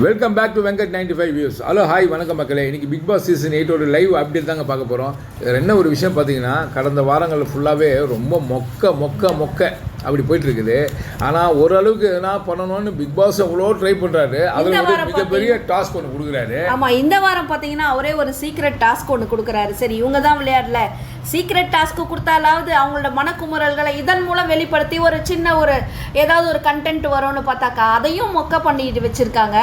Welcome back to Venkat 95 views. Hello hi வணக்கம் மக்களே. இன்றைக்கி Bigg Boss season 8 live update தாங்க பார்க்க போகிறோம். இதில் என்ன ஒரு விஷயம் பார்த்தீங்கன்னா, கடந்த வாரங்கள் ஃபுல்லாகவே ரொம்ப மொக்க அப்படி போயிட்டுருக்குது. ஆனால் ஓரளவுக்கு எதனா பண்ணணும்னு பிக் பாஸ் எவ்வளோ ட்ரை பண்ணுறாரு. அதில் ஒரு மிகப்பெரிய டாஸ்க் ஒன்று கொடுக்குறாரு. ஆமாம், இந்த வாரம் பார்த்தீங்கன்னா அவரே ஒரு சீக்ரெட் டாஸ்க் ஒன்று கொடுக்குறாரு. சரி, இவங்க தான் விளையாடல, சீக்ரெட் டாஸ்க்கு கொடுத்தாலாவது அவங்களோட மனக்குமுறல்களை இதன் மூலம் வெளிப்படுத்தி ஒரு சின்ன ஏதாவது ஒரு கண்டென்ட் வரும்னு பார்த்தாக்கா அதையும் மொக்க பண்ணிட்டு வச்சுருக்காங்க.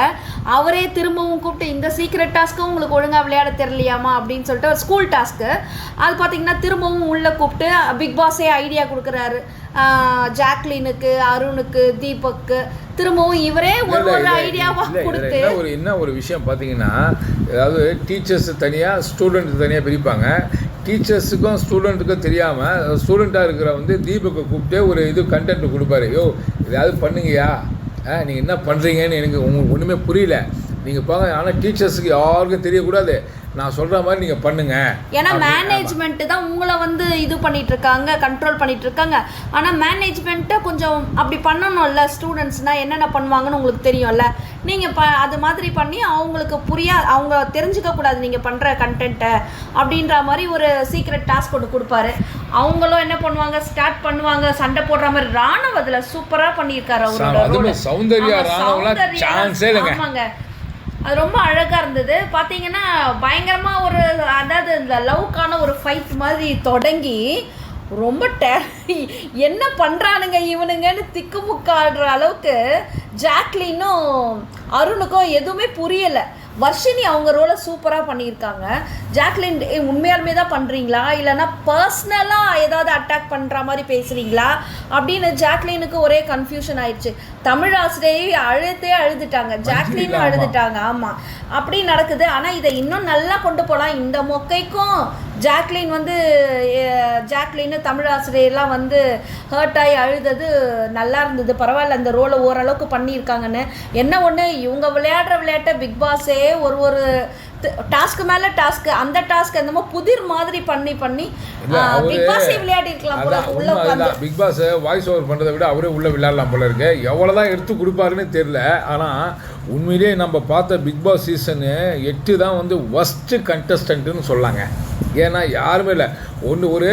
அவரே திரும்பவும் கூப்பிட்டு இந்த சீக்ரெட் டாஸ்க்கு உங்களுக்கு ஒழுங்காக விளையாட தெரியலையாமா அப்படின்னு சொல்லிட்டு ஒரு ஸ்கூல் டாஸ்க்கு அது பார்த்தீங்கன்னா திரும்பவும் உள்ளே கூப்பிட்டு பிக் பாஸே ஐடியா கொடுக்குறாரு. ஜாக்லினுக்கு, அருணுக்கு, தீபக்கு திரும்பவும் இவரே ஒரு ஐடியாவாக கொடுத்து என்ன ஒரு விஷயம் பார்த்தீங்கன்னா, அதாவது டீச்சர்ஸ் தனியாக ஸ்டூடெண்ட் தனியாக பிரிப்பாங்க. டீச்சர்ஸுக்கும் ஸ்டூடெண்ட்டுக்கும் தெரியாமல் ஸ்டூடெண்ட்டாக இருக்கிற தீபக்கை கூப்பிட்டே ஒரு கண்டென்ட் கொடுப்பாரு. ஏதாவது பண்ணுங்கய்யா, நீங்கள் என்ன பண்ணுறீங்கன்னு எனக்கு உங்களுக்கு ஒன்றுமே புரியல, நீங்கள் பாங்க. ஆனால் டீச்சர்ஸுக்கு யாருக்கும் தெரியக்கூடாது, நான் சொல்கிற மாதிரி நீங்கள் பண்ணுங்க. ஏன்னா மேனேஜ்மெண்ட்டு தான் உங்களை இது பண்ணிட்டு இருக்காங்க, கண்ட்ரோல் பண்ணிட்டு இருக்காங்க. ஆனால் மேனேஜ்மெண்ட்டை கொஞ்சம் அப்படி பண்ணணும்ல. ஸ்டூடெண்ட்ஸ்னால் என்னென்ன பண்ணுவாங்கன்னு உங்களுக்கு தெரியும்ல. நீங்கள் அது மாதிரி பண்ணி அவங்களுக்கு அவங்க தெரிஞ்சுக்கக்கூடாது நீங்கள் பண்ணுற கண்டென்ட்டை அப்படின்ற மாதிரி ஒரு சீக்ரெட் டாஸ்க் ஒன்று கொடுப்பாரு. அவங்களும் என்ன பண்ணுவாங்க, ஸ்டார்ட் பண்ணுவாங்க, சண்டை போடுற மாதிரி. ராணுவ அதில் சூப்பராக பண்ணியிருக்காரு அவரோட. சௌந்தர்யா சான்ஸே இல்லைங்க. ஆமாங்க, அது ரொம்ப அழகாக இருந்தது. பார்த்தீங்கன்னா பயங்கரமாக அதாவது இந்த லவ்க்கான ஒரு ஃபைட் மாதிரி தொடங்கி ரொம்ப என்ன பண்ணுறானுங்க இவனுங்கன்னு திக்குமுக்காடுற அளவுக்கு ஜாக்லினும் அருணுக்கும் எதுவுமே புரியலை. வர்ஷினி அவங்க ரோலை சூப்பராக பண்ணியிருக்காங்க. ஜாக்லின் உண்மையாலுமே தான் பண்ணுறீங்களா, இல்லைனா பர்சனலாக ஏதாவது அட்டாக் பண்ணுற மாதிரி பேசுகிறீங்களா அப்படின்னு ஜாக்லினுக்கு ஒரே கன்ஃபியூஷன் ஆயிடுச்சு. தமிழ் ஆசிரியை அழுதுட்டாங்க, ஜாக்லினும் அழுதுட்டாங்க. ஆமாம், அப்படி நடக்குது. ஆனால் இதை இன்னும் நல்லா கொண்டு போகலாம். இந்த மொக்கைக்கும் ஜாக்லின்னு தமிழ் ஆசிரியர்லாம் ஹர்ட் ஆகி அழுதது நல்லா இருந்தது. பரவாயில்ல, அந்த ரோலை ஓரளவுக்கு பண்ணியிருக்காங்கன்னு. என்ன ஒன்று, இவங்க விளையாடுற விளையாட்டை பிக் பாஸே ஒரு டாஸ்க்கு மேலே டாஸ்க்கு, அந்த டாஸ்க் என்னமோ புதிர் மாதிரி பண்ணி பிக் பாஸே விளையாடி இருக்கலாம் போல. உள்ள உட்காந்து பிக் பாஸ் வாய்ஸ் ஓவர் பண்ணுறதை விட அவரே உள்ளே விளையாடலாம் போல இருக்கு. எவ்வளோதான் எடுத்து கொடுப்பாருன்னு தெரியல. ஆனால் உண்மையிலேயே நம்ம பார்த்த பிக் பாஸ் சீசனு 8 தான் ஒஸ்ட்டு கண்டஸ்டன்ட்டுன்னு சொல்லாங்க. ஏன்னா யாருமே இல்லை. ஒரு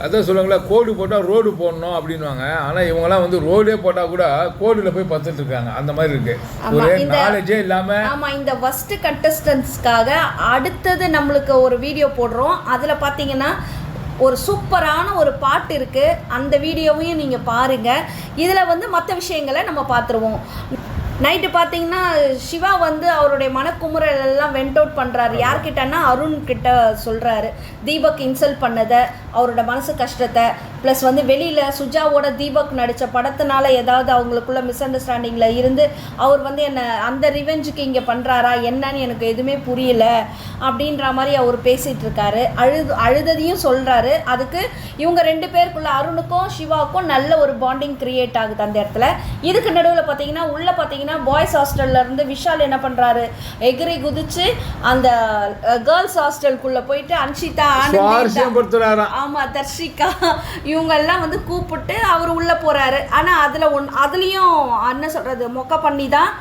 அதான் சொல்லுவாங்களே, கோடு போட்டால் ரோடு போடணும் அப்படின்வாங்க. ஆனால் இவங்கெல்லாம் ரோடே போட்டால் கூட கோடில் போய் பார்த்துட்டு இருக்காங்க. அந்த மாதிரி இருக்குது, ஒரு நாலேஜே இல்லாமல். ஆமாம், இந்த ஃபர்ஸ்ட் கண்டஸ்டன்ட்ஸ்க்காக அடுத்தது நம்மளுக்கு ஒரு வீடியோ போடுறோம். அதில் பார்த்தீங்கன்னா ஒரு சூப்பரான ஒரு பாட்டு இருக்குது. அந்த வீடியோவையும் நீங்கள் பாருங்கள். இதில் மற்ற விஷயங்களை நம்ம பார்த்துருவோம். நைட்டு பார்த்தீங்கன்னா சிவா அவருடைய மனக்குமுறல் எல்லாம் வெண்ட் அவுட் பண்ணுறாரு. யார்கிட்டன்னா அருண் கிட்ட சொல்கிறாரு. தீபக் இன்சல்ட் பண்ணதை, அவரோட மனசு கஷ்டத்தை, ப்ளஸ் வெளியில் சுஜாவோட தீபக் நடித்த படத்தினால ஏதாவது அவங்களுக்குள்ள மிஸ் அண்டர்ஸ்டாண்டிங்கில் இருந்து அவர் என்னை அந்த ரிவெஞ்சுக்கு இங்கே பண்ணுறாரா என்னன்னு எனக்கு எதுவுமே புரியல அப்படின்ற மாதிரி அவர் பேசிகிட்டு இருக்காரு. அழுததையும் சொல்கிறாரு. அதுக்கு இவங்க 2 பேருக்குள்ள, அருணுக்கும் சிவாவுக்கும் நல்ல ஒரு பாண்டிங் கிரியேட் ஆகுது அந்த இடத்துல. இதுக்கு நடுவில் பார்த்தீங்கன்னா பாய்ஸ் ஹாஸ்டல்லேருந்து விஷால் என்ன பண்ணுறாரு, எகிரி குதிச்சு அந்த கேர்ள்ஸ் ஹாஸ்டலுக்குள்ளே போயிட்டு அன்ஷிதா, ஆமாம், தர்ஷிகா இவங்கெல்லாம் கூப்பிட்டு அவர் உள்ளே போகிறாரு. ஆனால் அதுலேயும் என்ன சொல்கிறது, மொக்க பண்ணி தான்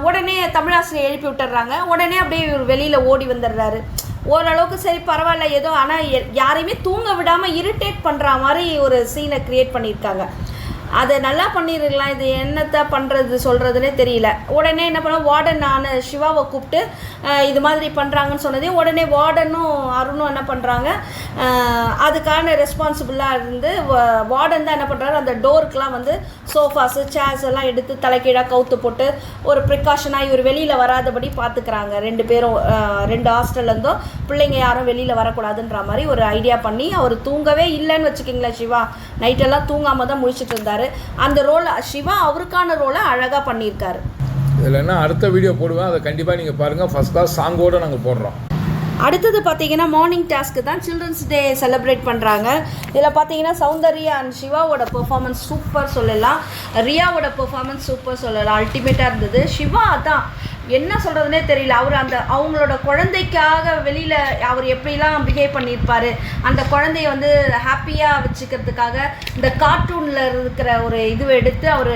உடனே தமிழாசிரியை எழுப்பி விட்டுறாங்க. உடனே அப்படியே இவர் வெளியில் ஓடி வந்துடுறாரு. ஓரளவுக்கு சரி பரவாயில்ல ஏதோ. ஆனால் யாரையுமே தூங்க விடாமல் இரிட்டேட் பண்ணுற மாதிரி ஒரு சீனை க்ரியேட் பண்ணியிருக்காங்க. அதை நல்லா பண்ணியிருக்கலாம். இது என்னத்தை பண்ணுறது சொல்கிறதுனே தெரியல. உடனே என்ன பண்ண, வார்டன் நான் சிவாவை கூப்பிட்டு இது மாதிரி பண்ணுறாங்கன்னு சொன்னதையும் உடனே வார்டனும் அருணும் என்ன பண்ணுறாங்க, அதுக்கான ரெஸ்பான்சிபிளாக இருந்து வார்டன் தான் என்ன பண்ணுறாரு, அந்த டோருக்கெலாம் சோஃபாஸு சேர்ஸ் எல்லாம் எடுத்து தலைக்கீழாக கவுத்து போட்டு ஒரு ப்ரிகாஷனாக இவர் வெளியில் வராதபடி பார்த்துக்கிறாங்க. 2 பேரும் 2 ஹாஸ்டல்லேருந்தும் பிள்ளைங்க யாரும் வெளியில் வரக்கூடாதுன்ற மாதிரி ஒரு ஐடியா பண்ணி அவர் தூங்கவே இல்லைன்னு வச்சுக்கிங்களேன். சிவா நைட்டெல்லாம் தூங்காமல் தான் முழிச்சிட்டு இருந்தார். அந்த ரோலை சிவா அவருக்கான ரோலை அழகாக பண்ணியிருக்காரு. இதில் என்ன அடுத்த வீடியோ போடுவேன், அதை கண்டிப்பாக நீங்கள் பாருங்கள். ஃபர்ஸ்ட் கிளாஸ் சாங்கோடு நாங்கள் போடுறோம். அடுத்தது பார்த்தீங்கன்னா மார்னிங் டாஸ்க்கு தான் சில்ட்ரன்ஸ் டே செலிப்ரேட் பண்ணுறாங்க. இதில் பார்த்தீங்கன்னா சௌந்தர்யா அண்ட் சிவாவோட பெர்ஃபார்மன்ஸ் சூப்பர் சொல்லலாம். ரியாவோட பெர்ஃபார்மன்ஸ் சூப்பர் சொல்லலாம். அல்டிமேட்டாக இருந்தது. சிவா தான் என்ன சொல்கிறதுனே தெரியல. அவர் அந்த அவங்களோட குழந்தைக்காக வெளியில் அவர் எப்படிலாம் பிஹேவ் பண்ணியிருப்பார், அந்த குழந்தைய வந்து ஹாப்பியாக வச்சுக்கிறதுக்காக இந்த கார்ட்டூனில் இருக்கிற ஒரு இதுவை எடுத்து அவர்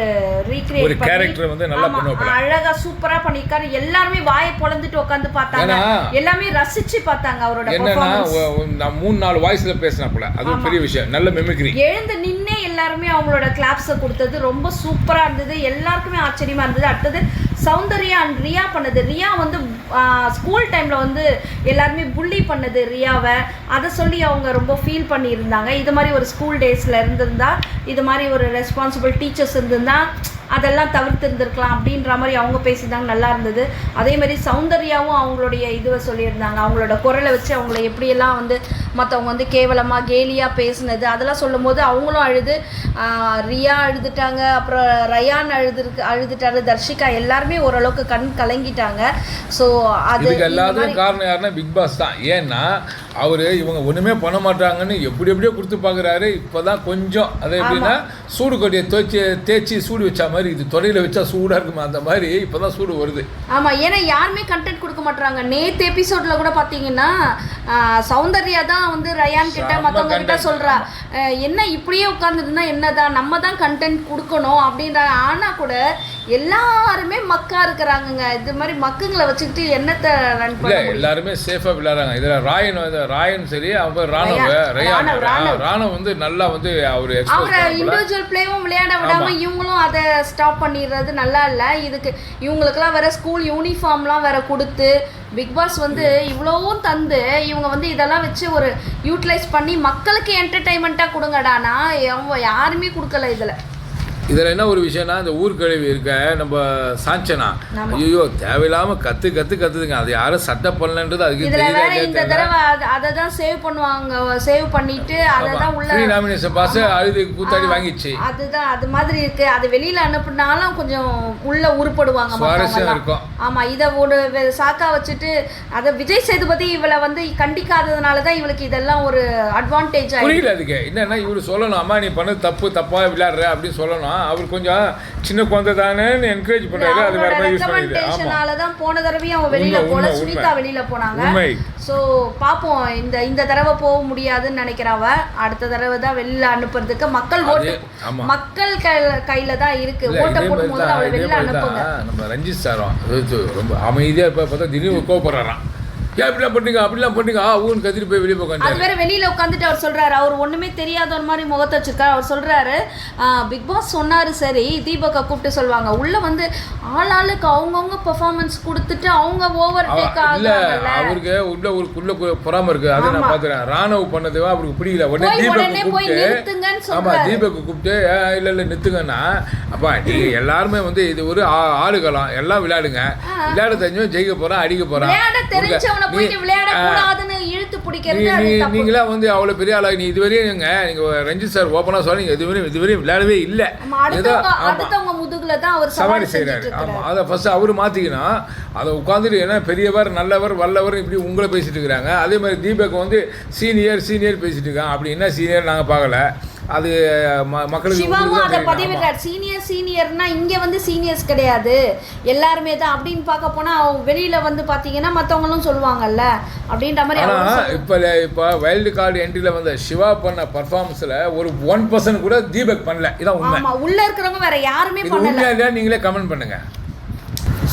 ரீக்ரியேட் பண்ணி அழகாக சூப்பராக பண்ணியிருக்காரு. எல்லாருமே வாயை பொழந்துட்டு உட்காந்து பார்த்தாங்க, எல்லாமே ரசித்து பார்த்தாங்க அவரோட பெர்ஃபார்மன்ஸ். 3-4 வாய்ஸில் பேசினாப்புல, அது ஒரு பெரிய விஷயம். நல்ல மெமிக்ரி. எழுந்து நின்னே எல்லாருமே அவங்களோட கிளாப்ஸை கொடுத்தது ரொம்ப சூப்பராக இருந்தது. எல்லாருக்குமே ஆச்சரியமாக இருந்தது. அடுத்தது சௌந்தர்யா அண்ட் ரியா பண்ணது. ரியா வந்து ஸ்கூல் டைமில் வந்து எல்லாருமே புள்ளி பண்ணது ரியாவை, அதை சொல்லி அவங்க ரொம்ப ஃபீல் பண்ணியிருந்தாங்க. இது மாதிரி ஒரு ஸ்கூல் டேஸில் இருந்திருந்தா, இது மாதிரி ஒரு ரெஸ்பான்சிபிள் டீச்சர்ஸ் இருந்திருந்தா அதெல்லாம் தவிர்த்து இருந்திருக்கலாம் அப்படின்ற மாதிரி அவங்க பேசியிருந்தாங்க. நல்லா இருந்தது. அதே மாதிரி சௌந்தர்யாவும் அவங்களுடைய இதுவை சொல்லியிருந்தாங்க. அவங்களோட குரலை வச்சு அவங்கள எப்படியெல்லாம் வந்து மற்றவங்க வந்து கேவலமாக கேலியாக பேசினது அதெல்லாம் சொல்லும் போது அவங்களும் அழுது, ரியா அழுதுட்டாங்க, அப்புறம் ரயான் அழுதுட்டாரு, தர்ஷிகா எல்லாருமே ஓரளவுக்கு கண் கலங்கிட்டாங்க. ஸோ அது எல்லாத்துக்கும் காரணம் யாருன்னா பிக் பாஸ் தான். ஏன்னா அவர் இவங்க ஒன்றுமே பண்ண மாட்டாங்கன்னு எப்படியோ கொடுத்து பார்க்குறாரு. இப்போ தான் கொஞ்சம் அது எப்படின்னா சூடு கொட்டியை தேய்ச்சி சூடு வச்சா மாதிரி, இது தொடையில் வச்சா சூடாக இருக்குமா அந்த மாதிரி இப்போ தான் சூடு வருது. ஆமாம், ஏன்னா யாருமே கண்டென்ட் கொடுக்க மாட்டாங்க. நேற்று எபிசோடில் கூட பார்த்தீங்கன்னா சௌந்தர்யா தான் வந்து ரயான் கிட்ட மற்றவங்க கிட்ட சொல்கிறா, என்ன இப்படியே உட்காந்துருந்தா என்னதான், நம்ம தான் கண்டென்ட் கொடுக்கணும் அப்படின்றாங்க. ஆனால் கூட எல்லாருமே மக்கா இருக்கிறாங்கங்க. இது மாதிரி மக்குங்களை வச்சுக்கிட்டு என்னத்தை ரன் பண்ண? எல்லாருமே சேஃபாக விளையாடுறாங்க. இதில் ராயன் சரி, அவங்க ராணவ் வந்து நல்லா வந்து அவரை இண்டிவிஜுவல் பிளேவும் விளையாட விடாம இவங்களும் அதை ஸ்டாப் பண்ணிடுறது நல்லா இல்லை. இதுக்கு இவங்களுக்கெல்லாம் வேற ஸ்கூல் யூனிஃபார்ம்லாம் வேற கொடுத்து பிக் பாஸ் வந்து இவ்வளவும் தந்து இவங்க வந்து இதெல்லாம் வச்சு ஒரு யூட்டிலைஸ் பண்ணி மக்களுக்கு என்டர்டைன்மெண்ட்டாக கொடுங்கடானா அவங்க யாருமே கொடுக்கல. இதில் என்ன ஒரு விஷயம்னா, இந்த ஊர்கழிவு இருக்க நம்ம சாஞ்சனா ஐயோ தேவையில்லாமல் கத்துதுங்க. அது யாரும் சட்டை பண்ணலன்றது அதுக்கு இந்த தடவை அதை தான் சேவ் பண்ணுவாங்க. சேவ் பண்ணிட்டு அதை தான் உள்ள நாமினேஷன் பாஸ் அழுது கூத்தாடி வாங்கிச்சு. அதுதான் அது மாதிரி இருக்கு. அது வெளியில அனுப்புனாலும் கொஞ்சம் உள்ள உருப்படுவாங்க, சுவாரஸ்யம் இருக்கும். ஆமா, இதை ஒரு சாக்கா வச்சுட்டு அதை விஜய் சேதுபதி இவளை வந்து கண்டிக்காததுனால தான் இவளுக்கு இதெல்லாம் ஒரு அட்வான்டேஜ் புரியல. அதுக்கு என்னன்னா இவரு சொல்லணும், அம்மா நீ பண்ணது தப்பா விளையாடுற அப்படின்னு சொல்லணும். அவர் கொஞ்சம் சின்ன குழந்தை தானே என்கரேஜ் பண்றாரு. அது வேற மாதிரி யூஸ் பண்ணிடுறாங்க. தான் போன தடவையும் அவ வெளியில போல, ஸ்மிதா வெளியில போனாங்க. சோ பாப்போம், இந்த தடவை போக முடியாதுன்னு நினைக்கிறவ அடுத்த தடவை தான் வெளியில அனுப்புறதுக்கு மக்கள் ஓட்டு மக்கள் கையில தான் இருக்கு. ஓட்ட போடும்போது அவளை வெளியில அனுப்புங்க. நம்ம ரஞ்சித் சாரும் ரொம்ப அமைதியா இப்ப பார்த்தா திடீர்னு கோபப்படுறாராம். அப்படிலாம் பண்ணுங்க ஊன்னு கத்திட்டு போய் வெளியே போய் அது வேற வெளியில உட்காந்துட்டு அவர் சொல்றாரு, அவர் ஒண்ணுமே தெரியாத ஒரு மாதிரி முகத்தை வச்சிருக்காரு. அவர் சொல்றாரு, பிக் பாஸ் சொன்னாரு சரி, தீபக்கை கூப்பிட்டு சொல்லுவாங்க உள்ள வந்து ஆளாளுக்கு அவங்கவுங்க பெர்ஃபார்மன்ஸ் கொடுத்துட்டு அவங்க ஓவர் டேக் ஆகல. அவருக்கு உள்ள பொறாம இருக்கு. அதை நான் பாத்துறேன். ராணவ் பண்ணது அவருக்கு பிடிக்கல. உடனே தீபக்கு கூப்பிட்டு இல்ல நிறுத்துங்கன்னா, அப்பா நீங்க எல்லாருமே வந்து இது ஒரு ஆளுகளம், எல்லாம் விளையாடுங்க, விளையாட தெரிஞ்சவன் ஜெயிக்க போறான், அடிக்க போறான். நீங்களா வந்து அவ்வளவு பெரிய ஆளா, நீ இதுவரையும் நீங்க ரஞ்சித் சார் ஓபனா சொல்ல நீங்க இதுவரையும் விளையாடவே இல்ல, சவாரி செய்யறாரு. ஆமா, அதை ஃபர்ஸ்ட் அவரு மாத்திக்கணும். அதை உட்காந்துட்டு ஏன்னா பெரியவர் நல்லவர் வல்லவர் இப்படி உங்களை பேசிட்டு இருக்கிறாங்க. அதே மாதிரி தீபக் வந்து சீனியர் பேசிட்டு இருக்காங்க. அப்படி என்ன சீனியர் நாங்க பார்க்கல. அது மக்களுக்கு சிவாவும் அதை பதிவிடுறார். சீனியர்னா இங்கே வந்து சீனியர்ஸ் கிடையாது எல்லாருமே தான் அப்படின்னு பார்க்க போனால் வெளியில் வந்து பார்த்தீங்கன்னா மற்றவங்களும் சொல்லுவாங்கல்ல அப்படின்ற மாதிரி. இப்போ வைல்டு கார்டு என்ட்ரியில் வந்து சிவா பண்ண பர்ஃபார்மன்ஸில் ஒரு 1% கூட தீபக் பண்ணல. இதான் உண்மை. உள்ளே இருக்கிறவங்க வேற யாருமே பண்ணல. நீங்களே கமெண்ட் பண்ணுங்க.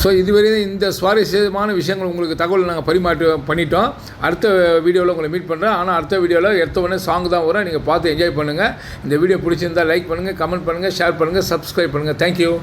ஸோ இதுவரை இந்த சுவாரஸ்யமான விஷயங்கள் உங்களுக்கு தகவல் நாங்கள் பண்ணிட்டோம். அடுத்த வீடியோவில் உங்களை மீட் பண்ணுறேன். ஆனால் அடுத்த வீடியோவில் எடுத்தவொடனே சாங் தான் வரும். நீங்கள் பார்த்து என்ஜாய் பண்ணுங்கள். இந்த வீடியோ பிடிச்சிருந்தால் லைக் பண்ணுங்கள், கமெண்ட் பண்ணுங்கள், ஷேர் பண்ணுங்கள், சப்ஸ்கிரைப் பண்ணுங்கள். தேங்க்யூ.